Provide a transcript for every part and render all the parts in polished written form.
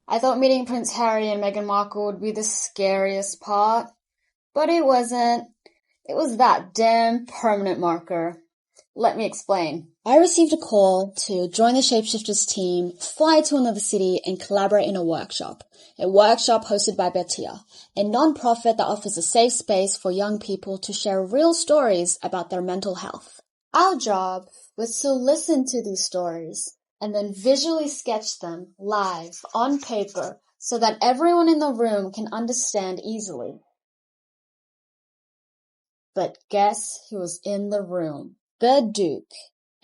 I thought meeting Prince Harry and Meghan Markle would be the scariest part, but it wasn't. It was that damn permanent marker. Let me explain. I received a call to join the Shapeshifters team, fly to another city, and collaborate in a workshop. A workshop hosted by Betia, a non-profit that offers a safe space for young people to share real stories about their mental health. Our job was to listen to these stories and then visually sketch them live on paper so that everyone in the room can understand easily. But guess who was in the room? The Duke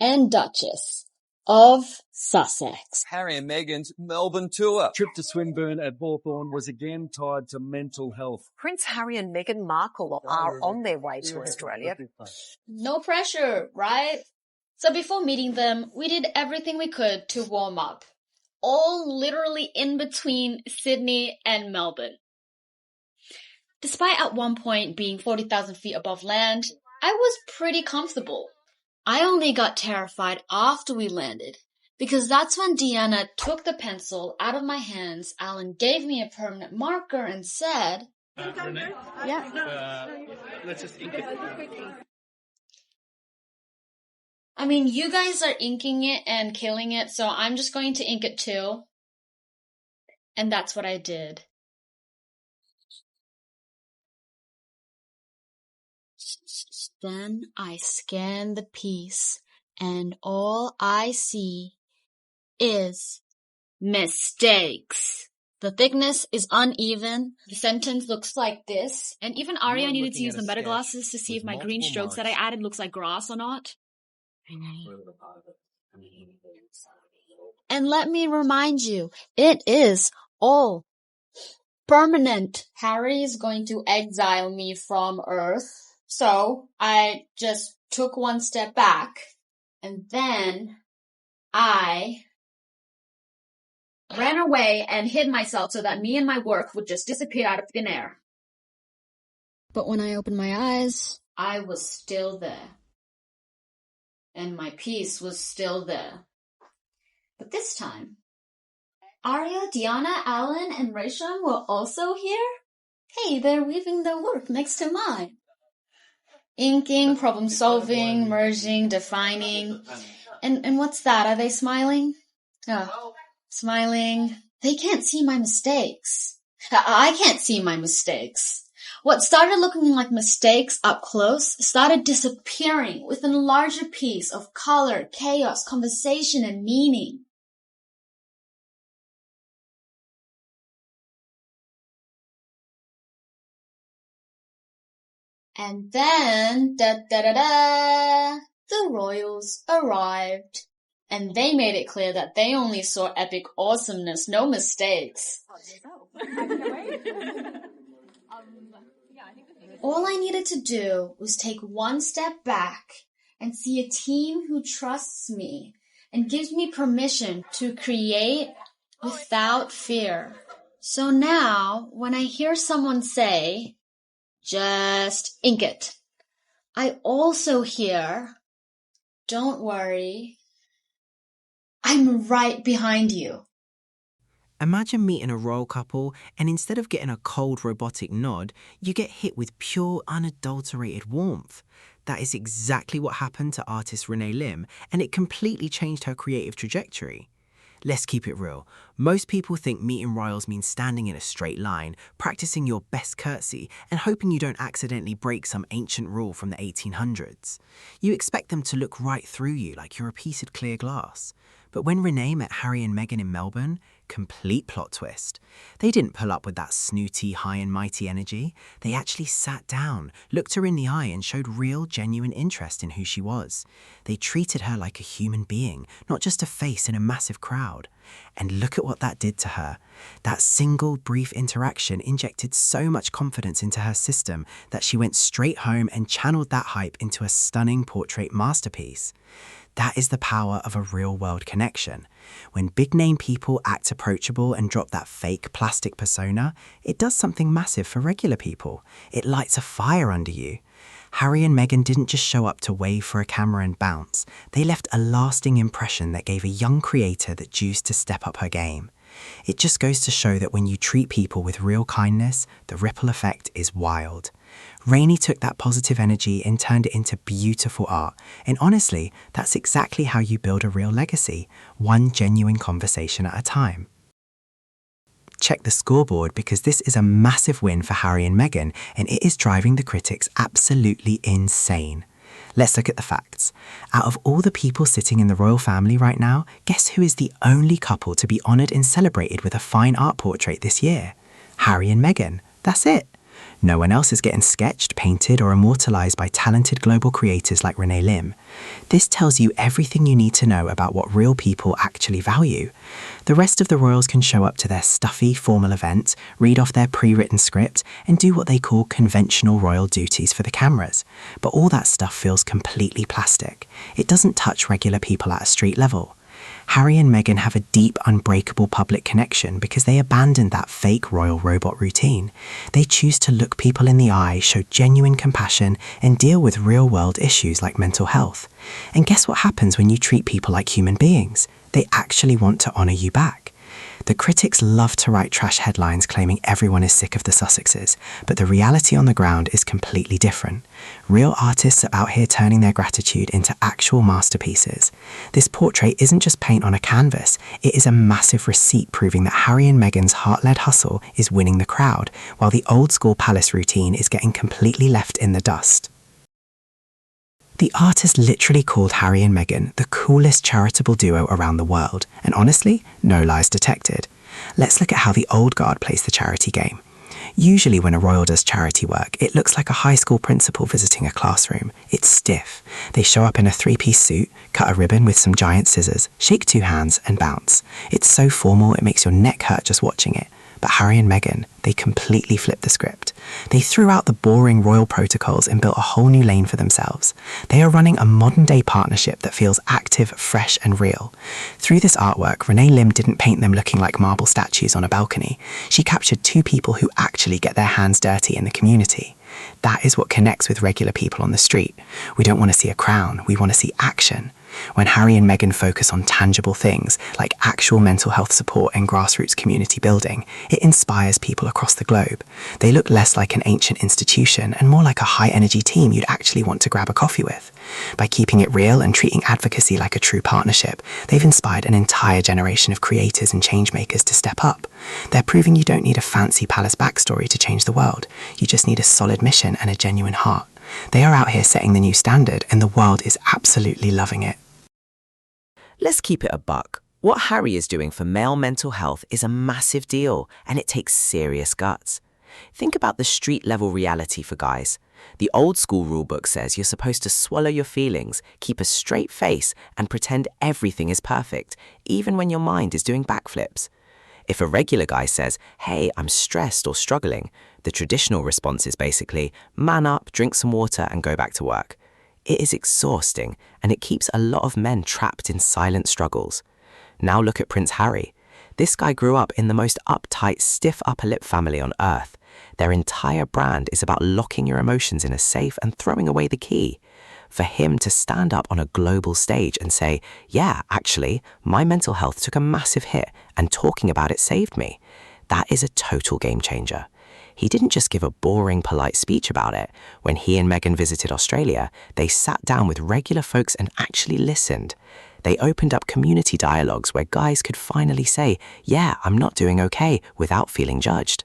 and Duchess of Sussex. Harry and Meghan's Melbourne tour. Trip to Swinburne at Hawthorne was again tied to mental health. Prince Harry and Meghan Markle are on their way to Australia. No pressure, right? So before meeting them, we did everything we could to warm up. All literally in between Sydney and Melbourne. Despite at one point being 40,000 feet above land, I was pretty comfortable. I only got terrified after we landed, because that's when Deanna took the pencil out of my hands, Alan gave me a permanent marker and said... Renee? Yeah. Let's just ink it. I mean, you guys are inking it and killing it, so I'm just going to ink it too. And that's what I did. Then I scan the piece, and all I see is mistakes. The thickness is uneven, the sentence looks like this, and even Aria needed to use the meta glasses to see if my green strokes that I added looks like grass or not. And let me remind you, it is all permanent. Harry is going to exile me from Earth. So I just took one step back, and then I ran away and hid myself so that me and my work would just disappear out of thin air. But when I opened my eyes, I was still there. And my piece was still there. But this time, Aria, Diana, Alan, and Rachel were also here? Hey, they're weaving their work next to mine. Inking, problem solving, merging, defining. And what's that? Are they smiling? Oh, smiling. They can't see my mistakes. I can't see my mistakes. What started looking like mistakes up close started disappearing within a larger piece of color, chaos, conversation, and meaning. And then, the royals arrived. And they made it clear that they only saw epic awesomeness, no mistakes. All I needed to do was take one step back and see a team who trusts me and gives me permission to create without fear. So now, when I hear someone say, just ink it, I also hear, don't worry, I'm right behind you. Imagine meeting a royal couple and instead of getting a cold robotic nod, you get hit with pure, unadulterated warmth. That is exactly what happened to artist Rainey Lim, and it completely changed her creative trajectory. Let's keep it real. Most people think meeting royals means standing in a straight line, practicing your best curtsy, and hoping you don't accidentally break some ancient rule from the 1800s. You expect them to look right through you like you're a piece of clear glass. But when Renee met Harry and Meghan in Melbourne, complete plot twist. They didn't pull up with that snooty, high and mighty energy. They actually sat down, looked her in the eye and showed real, genuine interest in who she was. They treated her like a human being, not just a face in a massive crowd. And look at what that did to her. That single brief interaction injected so much confidence into her system that she went straight home and channeled that hype into a stunning portrait masterpiece. That is the power of a real-world connection. When big-name people act approachable and drop that fake plastic persona, it does something massive for regular people. It lights a fire under you. Harry and Meghan didn't just show up to wave for a camera and bounce. They left a lasting impression that gave a young creator the juice to step up her game. It just goes to show that when you treat people with real kindness, the ripple effect is wild. Rainey took that positive energy and turned it into beautiful art. And honestly, that's exactly how you build a real legacy, one genuine conversation at a time. Check the scoreboard because this is a massive win for Harry and Meghan, and it is driving the critics absolutely insane. Let's look at the facts. Out of all the people sitting in the royal family right now, guess who is the only couple to be honoured and celebrated with a fine art portrait this year? Harry and Meghan. That's it. No one else is getting sketched, painted or immortalised by talented global creators like Rainey Lim. This tells you everything you need to know about what real people actually value. The rest of the royals can show up to their stuffy, formal event, read off their pre-written script and do what they call conventional royal duties for the cameras. But all that stuff feels completely plastic. It doesn't touch regular people at a street level. Harry and Meghan have a deep, unbreakable public connection because they abandoned that fake royal robot routine. They choose to look people in the eye, show genuine compassion, and deal with real-world issues like mental health. And guess what happens when you treat people like human beings? They actually want to honour you back. The critics love to write trash headlines claiming everyone is sick of the Sussexes, but the reality on the ground is completely different. Real artists are out here turning their gratitude into actual masterpieces. This portrait isn't just paint on a canvas, it is a massive receipt proving that Harry and Meghan's heart-led hustle is winning the crowd, while the old-school palace routine is getting completely left in the dust. The artist literally called Harry and Meghan the coolest charitable duo around the world, and honestly, no lies detected. Let's look at how the old guard plays the charity game. Usually when a royal does charity work, it looks like a high school principal visiting a classroom. It's stiff. They show up in a three-piece suit, cut a ribbon with some giant scissors, shake two hands and bounce. It's so formal it makes your neck hurt just watching it. But Harry and Meghan, they completely flipped the script. They threw out the boring royal protocols and built a whole new lane for themselves. They are running a modern-day partnership that feels active, fresh and real. Through this artwork, Rainey Lim didn't paint them looking like marble statues on a balcony. She captured two people who actually get their hands dirty in the community. That is what connects with regular people on the street. We don't want to see a crown, we want to see action. When Harry and Meghan focus on tangible things like actual mental health support and grassroots community building, it inspires people across the globe. They look less like an ancient institution and more like a high-energy team you'd actually want to grab a coffee with. By keeping it real and treating advocacy like a true partnership, they've inspired an entire generation of creators and changemakers to step up. They're proving you don't need a fancy palace backstory to change the world. You just need a solid mission and a genuine heart. They are out here setting the new standard, and the world is absolutely loving it. Let's keep it a buck. What Harry is doing for male mental health is a massive deal, and it takes serious guts. Think about the street-level reality for guys. The old-school rulebook says you're supposed to swallow your feelings, keep a straight face, and pretend everything is perfect, even when your mind is doing backflips. If a regular guy says, "Hey, I'm stressed or struggling," the traditional response is basically, "Man up, drink some water, and go back to work." It is exhausting, and it keeps a lot of men trapped in silent struggles. Now look at Prince Harry. This guy grew up in the most uptight, stiff upper lip family on earth. Their entire brand is about locking your emotions in a safe and throwing away the key. For him to stand up on a global stage and say, "Yeah, actually, my mental health took a massive hit, and talking about it saved me," that is a total game changer. He didn't just give a boring, polite speech about it. When he and Meghan visited Australia, they sat down with regular folks and actually listened. They opened up community dialogues where guys could finally say, "Yeah, I'm not doing okay," without feeling judged.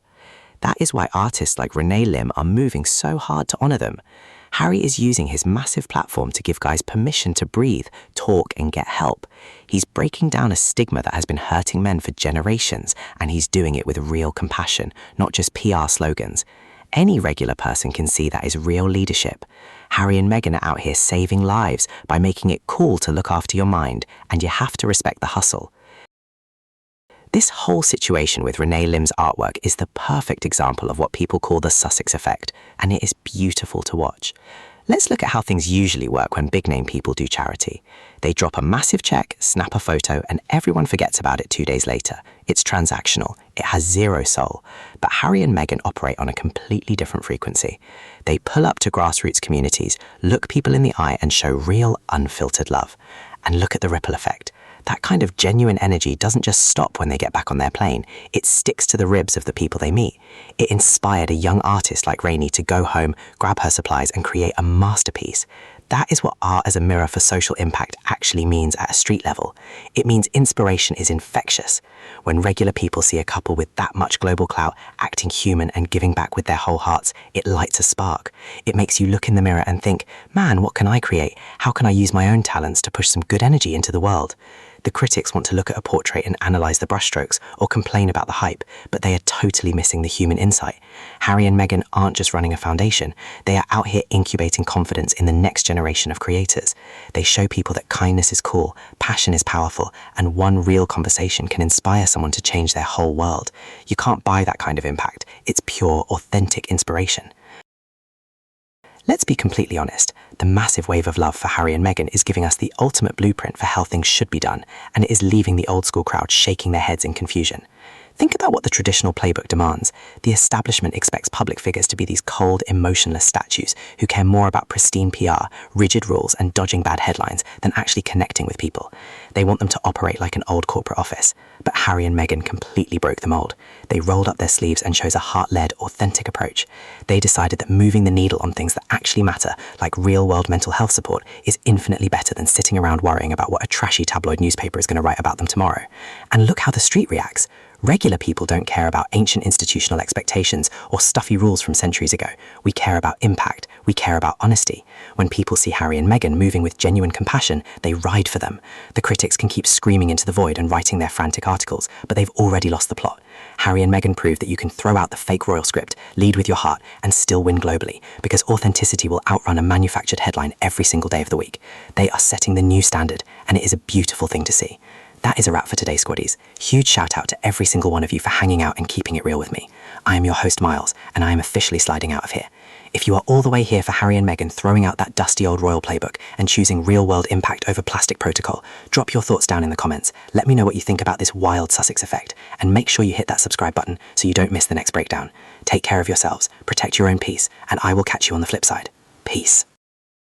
That is why artists like Rainey Lim are moving so hard to honour them. Harry is using his massive platform to give guys permission to breathe, talk and get help. He's breaking down a stigma that has been hurting men for generations, and he's doing it with real compassion, not just PR slogans. Any regular person can see that is real leadership. Harry and Meghan are out here saving lives by making it cool to look after your mind, and you have to respect the hustle. This whole situation with Rainey Lim's artwork is the perfect example of what people call the Sussex Effect, and it is beautiful to watch. Let's look at how things usually work when big-name people do charity. They drop a massive check, snap a photo, and everyone forgets about it 2 days later. It's transactional. It has zero soul. But Harry and Meghan operate on a completely different frequency. They pull up to grassroots communities, look people in the eye, and show real, unfiltered love. And look at the ripple effect. That kind of genuine energy doesn't just stop when they get back on their plane, it sticks to the ribs of the people they meet. It inspired a young artist like Rainey to go home, grab her supplies and create a masterpiece. That is what art as a mirror for social impact actually means at a street level. It means inspiration is infectious. When regular people see a couple with that much global clout acting human and giving back with their whole hearts, it lights a spark. It makes you look in the mirror and think, man, what can I create? How can I use my own talents to push some good energy into the world? The critics want to look at a portrait and analyse the brushstrokes or complain about the hype, but they are totally missing the human insight. Harry and Meghan aren't just running a foundation, they are out here incubating confidence in the next generation of creators. They show people that kindness is cool, passion is powerful, and one real conversation can inspire someone to change their whole world. You can't buy that kind of impact. It's pure, authentic inspiration. Let's be completely honest, the massive wave of love for Harry and Meghan is giving us the ultimate blueprint for how things should be done, and it is leaving the old school crowd shaking their heads in confusion. Think about what the traditional playbook demands. The establishment expects public figures to be these cold, emotionless statues who care more about pristine PR, rigid rules, and dodging bad headlines than actually connecting with people. They want them to operate like an old corporate office. But Harry and Meghan completely broke the mold. They rolled up their sleeves and chose a heart-led, authentic approach. They decided that moving the needle on things that actually matter, like real-world mental health support, is infinitely better than sitting around worrying about what a trashy tabloid newspaper is going to write about them tomorrow. And look how the street reacts. Regular people don't care about ancient institutional expectations or stuffy rules from centuries ago. We care about impact. We care about honesty. When people see Harry and Meghan moving with genuine compassion, they ride for them. The critics can keep screaming into the void and writing their frantic articles, but they've already lost the plot. Harry and Meghan prove that you can throw out the fake royal script, lead with your heart, and still win globally, because authenticity will outrun a manufactured headline every single day of the week. They are setting the new standard, and it is a beautiful thing to see. That is a wrap for today, Squaddies. Huge shout out to every single one of you for hanging out and keeping it real with me. I am your host, Miles, and I am officially sliding out of here. If you are all the way here for Harry and Meghan throwing out that dusty old royal playbook and choosing real-world impact over plastic protocol, drop your thoughts down in the comments. Let me know what you think about this wild Sussex effect, and make sure you hit that subscribe button so you don't miss the next breakdown. Take care of yourselves, protect your own peace, and I will catch you on the flip side. Peace.